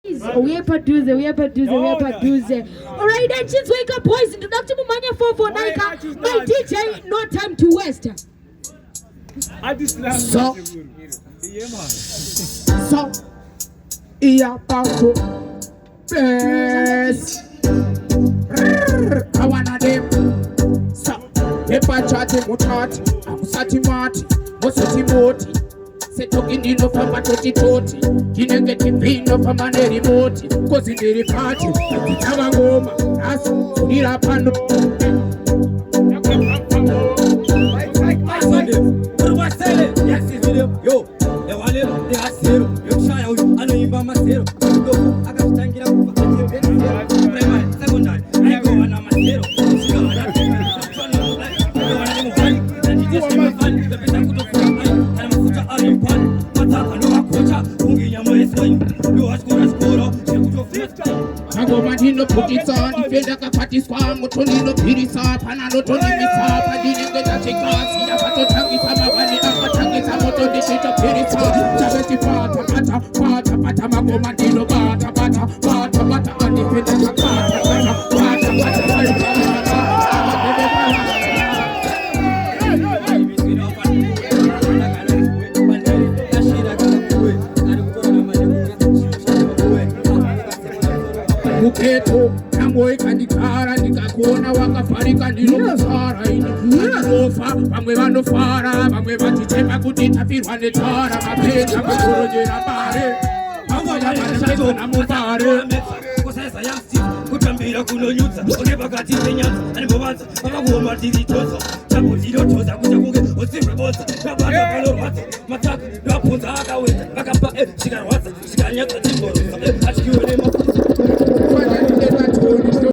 We are producer. Alright, then just wake up, boys. Introduction to Mania 449. My DJ, no time to waste. So, yeah, Banco. Best. I wanna them. So, paper chatting, what chat? I'm Sati Marty, what's Sati Morty? Talking in of a matoti toti, Kinegati pin of a man remote, cause in the party, Ngoma, as Nira Pando. Yes, yo, the one they are zero, you shine out, I know you by my zero. I got tanking up for the second night, I go on my zero. Ngoma put it on, defender ka party squam, Tonino Pirisa, Panano Tonimisa, Padine Chicas, Yapato Samavani, Apatangi Samoto, the shit of Pirisa, Chavati Pata, Magoma Dino, Bata, and defender ka Ghetto, Tango Kandikara, Nikakona, Wakafarika, Nilofara, Nilofara, Bangwano Fara, Bangwati Temakuti, One Tara, Mapeta, Makurojera Bare, Bangwaya Mutare, Cosessa Yasti, Kutambira Kuno Yuta, Onebagati, and Bovans, Pamagoma Titoso, Tabutino Tosa, Kutabuke, or Simbosa, Tabata, Matak, Rapunza, Bakapa, Chigarwata, Chiganya, Timbo,